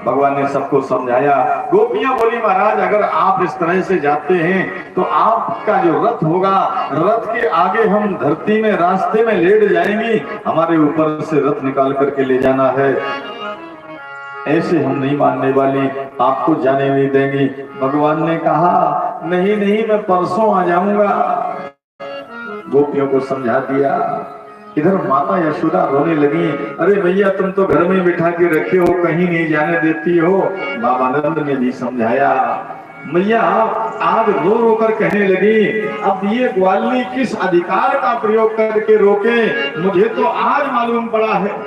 भगवान ने सबको समझाया। गोपियां बोली महाराज अगर आप इस तरह से जाते हैं तो आपका जो रथ होगा, रथ के आगे हम धरती में रास्ते में लेट जाएंगी, हमारे ऊपर से रथ निकाल करके ले जाना है, ऐसे हम नहीं मानने वाली, आपको जाने नहीं देंगी। भगवान ने कहा नहीं नहीं मैं परसों आ जाऊंगा। गोपियों को समझा दिया। इधर माता यशोदा रोने लगी, अरे भैया तुम तो घर में बिठा के रखे हो, कहीं नहीं जाने देती हो। बाबा नंद ने भी समझाया। मैया आज रो रो कर कहने लगी, अब ये ग्वालिनी किस अधिकार का प्रयोग करके रोके, मुझे तो आज मालूम पड़ा है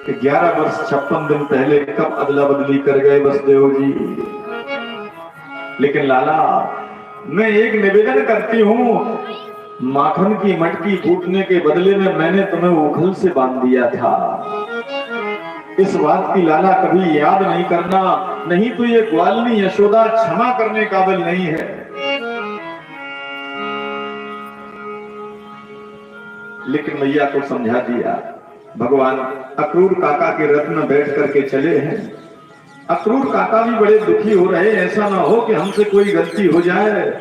कि 11 वर्ष 56 दिन पहले कब अदला बदली कर गए वसुदेव जी। लेकिन लाला मैं एक निवेदन करती हूँ, माखन की मटकी फूटने के बदले में मैंने तुम्हें उखल से बांध दिया था। इस बात की लाला कभी याद नहीं करना, नहीं तो ये ग्वालिनी यशोदा क्षमा करने काबिल नहीं है। लेकिन मैया को समझा दिया। भगवान अक्रूर काका के रथ में बैठ करके चले हैं। अक्रूर काका भी बड़े दुखी हो रहे, ऐसा ना हो कि हमसे कोई गलती हो जाए।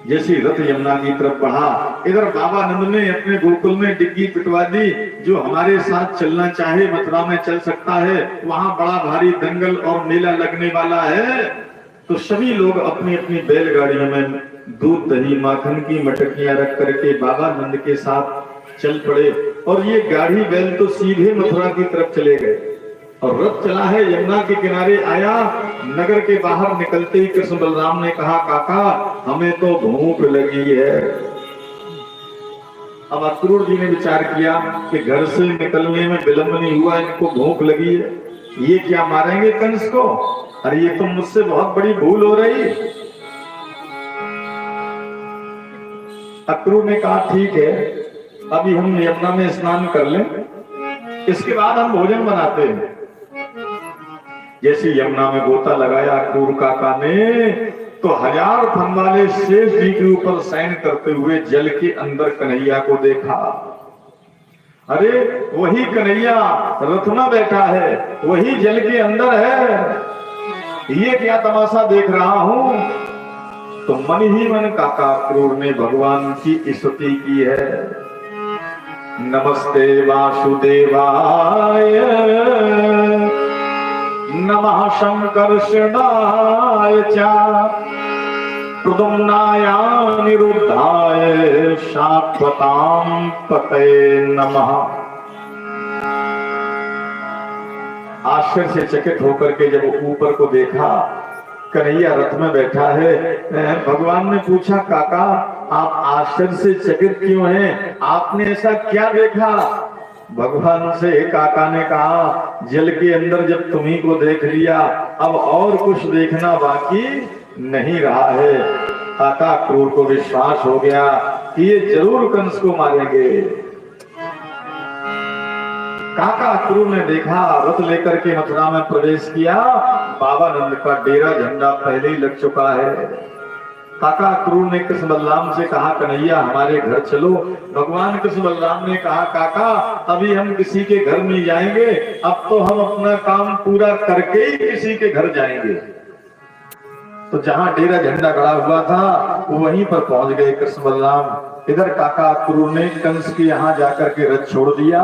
जैसे रथ यमुना की तरफ बढ़ा, इधर बाबा नंद ने अपने गोकुल में डिग्गी पिटवा दी, जो हमारे साथ चलना चाहे मथुरा में चल सकता है, वहां बड़ा भारी दंगल और मेला लगने वाला है। तो सभी लोग अपनी अपनी बैलगाड़ियों में दूध दही माखन की मटकियां रख करके बाबा नंद के साथ चल पड़े, और ये गाड़ी बैल तो सीधे मथुरा की तरफ चले गए। और रथ चला है, यमुना के किनारे आया। नगर के बाहर निकलते ही कृष्ण बलराम ने कहा, काका हमें तो भूख लगी है। अब अक्रूर जी ने विचार किया कि घर से निकलने में विलंब नहीं हुआ, इनको भूख लगी है, ये क्या मारेंगे कंस को? अरे ये तो मुझसे बहुत बड़ी भूल हो रही। अक्रूर ने कहा ठीक है, अभी हम यमुना में स्नान कर लें, इसके बाद हम भोजन बनाते हैं। जैसे यमुना में गोता लगाया अक्रूर काका ने, तो 1000 फन वाले शेष जी के ऊपर शयन करते हुए जल के अंदर कन्हैया को देखा। अरे वही कन्हैया रथ में बैठा है, वही जल के अंदर है, ये क्या तमाशा देख रहा हूं। तो मन ही मन काका अक्रूर ने भगवान की स्तुति की है। नमस्ते वासुदेवाय नमः शंकर्षणाय च प्रद्युम्नाय निरुद्धाय शाश्वतां पतये नमः। आश्चर्य से चकित होकर के जब ऊपर को देखा, कन्हैया रथ में बैठा है। भगवान ने पूछा, काका आप आश्चर्य से चकित क्यों हैं, आपने ऐसा क्या देखा? भगवान से काका ने कहा, जल के अंदर जब तुम्ही को देख लिया, अब और कुछ देखना बाकी नहीं रहा है। काका क्रूर को विश्वास हो गया कि ये जरूर कंस को मारेंगे। काका क्रूर ने देखा, रथ लेकर के मथुरा में प्रवेश किया। बाबा नंद का डेरा झंडा पहले ही लग चुका है। काका क्रूर ने कृष्ण बलराम से कहा, कन्हैया हमारे घर चलो। भगवान कृष्ण बलराम ने कहा, काका अभी हम किसी के घर नहीं जाएंगे, अब तो हम अपना काम पूरा करके ही किसी के घर जाएंगे। तो जहां डेरा झंडा खड़ा हुआ था वहीं पर पहुंच गए कृष्ण बलराम। इधर काका क्रूर ने कंस के यहाँ जाकर के रथ छोड़ दिया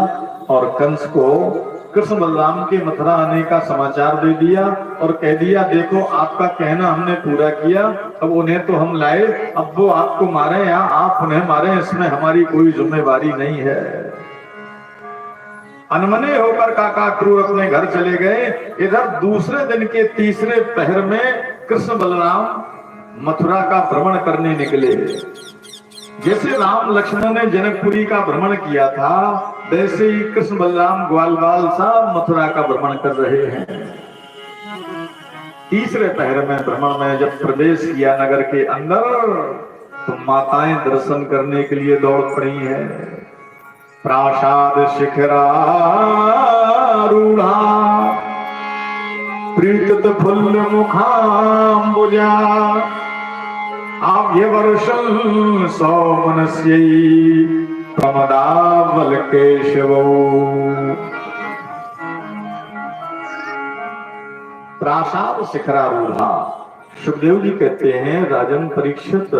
और कंस को कृष्ण बलराम के मथुरा आने का समाचार दे दिया और कह दिया, देखो आपका कहना हमने पूरा किया, अब उन्हें तो हम लाए, अब वो आपको मारे या आप उन्हें मारे, इसमें हमारी कोई जिम्मेवारी नहीं है। अनमने होकर काका क्रूर अपने घर चले गए। इधर दूसरे दिन के तीसरे पहर में कृष्ण बलराम मथुरा का भ्रमण करने निकले। जैसे राम लक्ष्मण ने जनकपुरी का भ्रमण किया था, वैसे ही कृष्ण बलराम ग्वालवाल सा मथुरा का भ्रमण कर रहे हैं। तीसरे पहर में भ्रमण में जब प्रवेश किया नगर के अंदर, तो माताएं दर्शन करने के लिए दौड़ पड़ी हैं। प्रासाद शिखरारूढ़ा प्रीत फुल्ल मुखाम्बुजा आव्यवर्षं सौमनस्यै प्रमदावल केशवो। प्रासाद शिखरारूढ़ा। सुखदेव जी कहते हैं राजन परीक्षित,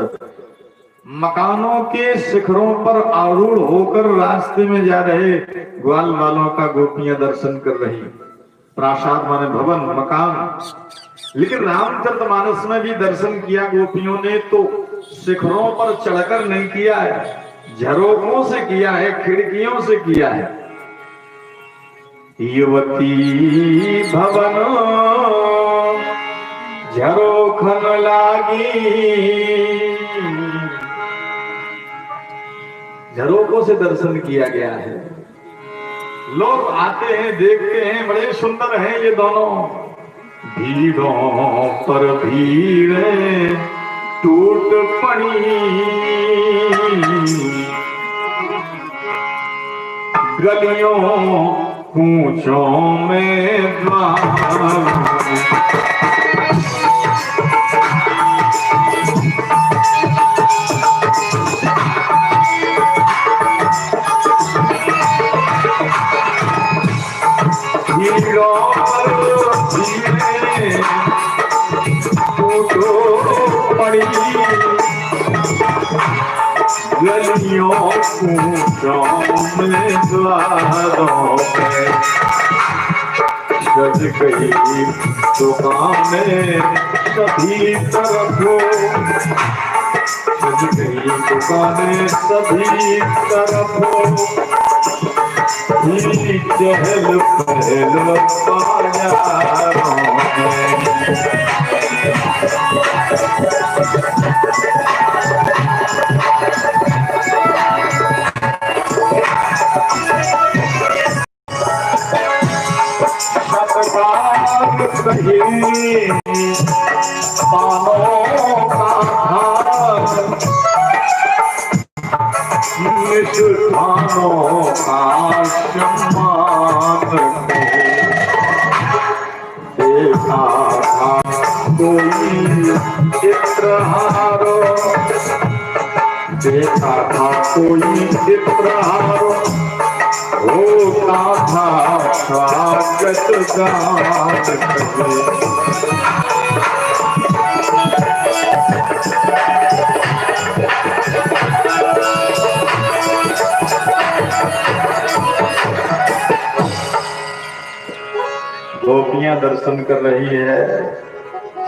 मकानों के शिखरों पर आरूढ़ होकर रास्ते में जा रहे ग्वाल वालों का गोपियां दर्शन कर रही। प्रासाद माने भवन, मकान। लेकिन रामचरितमानस में भी दर्शन किया गोपियों ने तो शिखरों पर चढ़कर नहीं किया है, झरोकों से किया है, खिड़कियों से किया है। युवती भवन झरोखन लागी, झरोकों से दर्शन किया गया है। लोग आते हैं, देखते हैं, बड़े सुंदर हैं ये दोनों। भीड़ों पर भीड़ टूट पड़ी, गलियों कूचों में द्वार। गलियों कूचों में द्वारों में सज गई दुकानें सभी तरफ, सज गई दुकानें सभी तरफ। चहल पहल बाजारों में पानों का निष्ठानों का सम्मान देखा था कोई चित्रहारो, देखा था कोई चित्रहारो, होता था स्वागत गान गोपियां दर्शन कर रही है,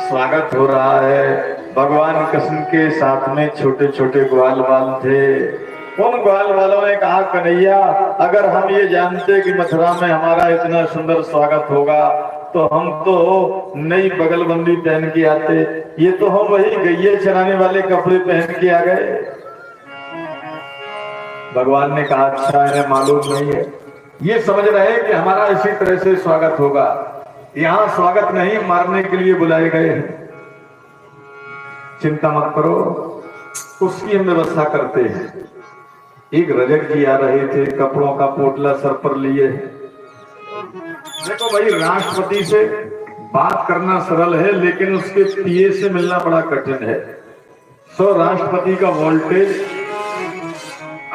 स्वागत हो रहा है। भगवान कृष्ण के साथ में छोटे छोटे ग्वाल बाल थे। उन ग्वाल वालों ने कहा, कन्हैया अगर हम ये जानते कि मथुरा में हमारा इतना सुंदर स्वागत होगा तो हम तो नई बगलबंदी पहन के आते, ये तो हम वही गैये चराने वाले कपड़े पहन के आ गए। भगवान ने कहा, अच्छा इन्हें मालूम नहीं है, ये समझ रहे कि हमारा इसी तरह से स्वागत होगा। यहाँ स्वागत नहीं, मारने के लिए बुलाए गए हैं। चिंता मत करो, उसकी हम व्यवस्था करते हैं। एक रजक जी आ रहे थे, कपड़ों का पोटला सर पर लिए। देखो भाई, राष्ट्रपति से बात करना सरल है लेकिन उसके पीए से मिलना बड़ा कठिन है। सो राष्ट्रपति का वोल्टेज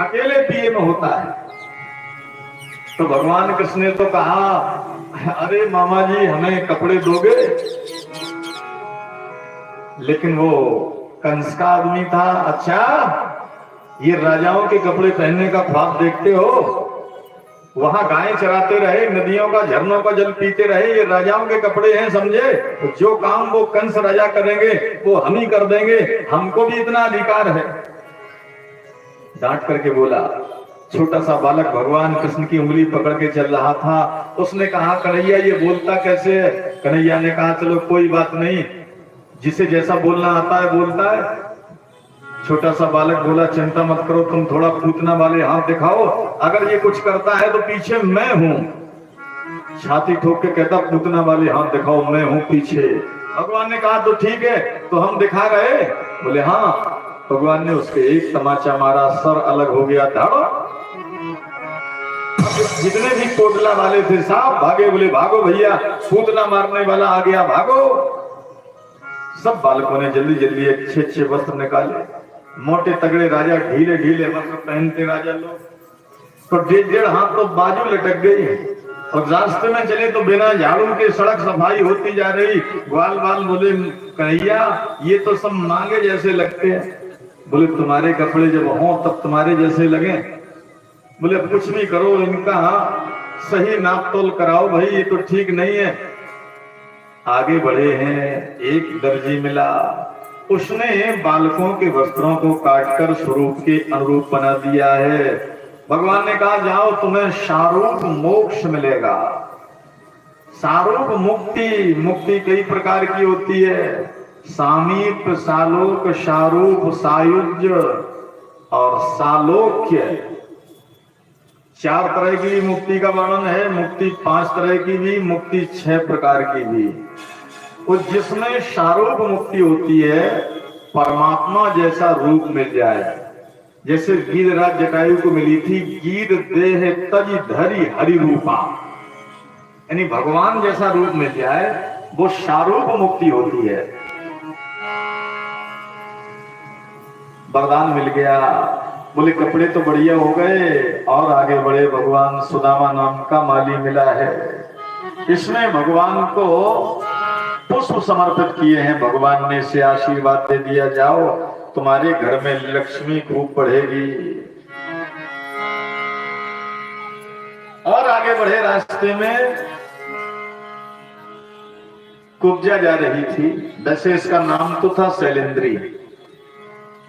अकेले पीए में होता है। तो भगवान कृष्ण ने तो कहा, अरे मामा जी हमें कपड़े दोगे? लेकिन वो कंस का आदमी था। अच्छा, ये राजाओं के कपड़े पहनने का ख्वाब देखते हो? वहां गायें चराते रहे, नदियों का झरनों का जल पीते रहे, ये राजाओं के कपड़े हैं समझे? तो जो काम वो कंस राजा करेंगे वो हम ही कर देंगे, हमको भी इतना अधिकार है। डांट करके बोला। छोटा सा बालक भगवान कृष्ण की उंगली पकड़ के चल रहा था। उसने कहा, कन्हैया ये बोलता कैसे है? कन्हैया ने कहा, चलो कोई बात नहीं, जिसे जैसा बोलना आता है बोलता है। छोटा सा बालक बोला, चिंता मत करो, तुम थोड़ा पूतना वाले हाथ दिखाओ, अगर ये कुछ करता है तो पीछे मैं हूं। छाती ठोक के कहता, पूतना वाले हाथ दिखाओ, मैं हूं पीछे। भगवान ने कहा, तो ठीक है, तो हम दिखा रहे? बोले हाँ। भगवान ने उसके एक तमाचा मारा, सर अलग हो गया, धाड़ो। जितने भी कोटला वाले थे साहब भागे, बोले भागो भैया, पूतना मारने वाला आ गया, भागो। सब बालकों ने जल्दी जल्दी अच्छे अच्छे वस्त्र निकाले। मोटे तगड़े राजा ढीले ढीले वस्त्र पहनते राजा लोग। तो 1.5 हाथ तो बाजू लटक गई, और रास्ते में चले तो बिना झाड़ू के सड़क सफाई होती जा रही। ग्वाल बाल बोले कन्हैया ये तो सब मांगे जैसे लगते हैं। बोले तुम्हारे कपड़े जब हों तब तुम्हारे जैसे लगे। बोले कुछ भी करो इनका सही नाप तोल कराओ भाई, ये तो ठीक नहीं है। आगे बढ़े हैं, एक दर्जी मिला, उसने बालकों के वस्त्रों को काटकर स्वरूप के अनुरूप बना दिया है। भगवान ने कहा जाओ तुम्हें शारूप मोक्ष मिलेगा। शारूप मुक्ति, मुक्ति कई प्रकार की होती है, सामीप, सालोक, शारूप, सायुज्य और सालोक्य। 4 तरह की मुक्ति का वर्णन है। मुक्ति 5 तरह की भी, मुक्ति 6 प्रकार की भी। और जिसमें शारूप मुक्ति होती है, परमात्मा जैसा रूप मिल जाए, जैसे गीधराज जटायु को मिली थी, गीध देह तज धरी हरि रूपा, यानी भगवान जैसा रूप मिल जाए, वो शारूप मुक्ति होती है। वरदान मिल गया। बोले कपड़े तो बढ़िया हो गए, और आगे बढ़े। भगवान सुदामा नाम का माली मिला है। इसमें भगवान को पुष्प समर्पित किए हैं। भगवान ने से आशीर्वाद दे दिया जाओ तुम्हारे घर में लक्ष्मी खूब बढ़ेगी। और आगे बढ़े, रास्ते में कुब्जा जा रही थी। वैसे इसका नाम तो था शैलेंद्री,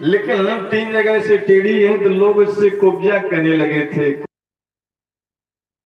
लेकिन 3 जगह से टेढ़ी है तो लोग इससे कुब्जा कहने लगे थे।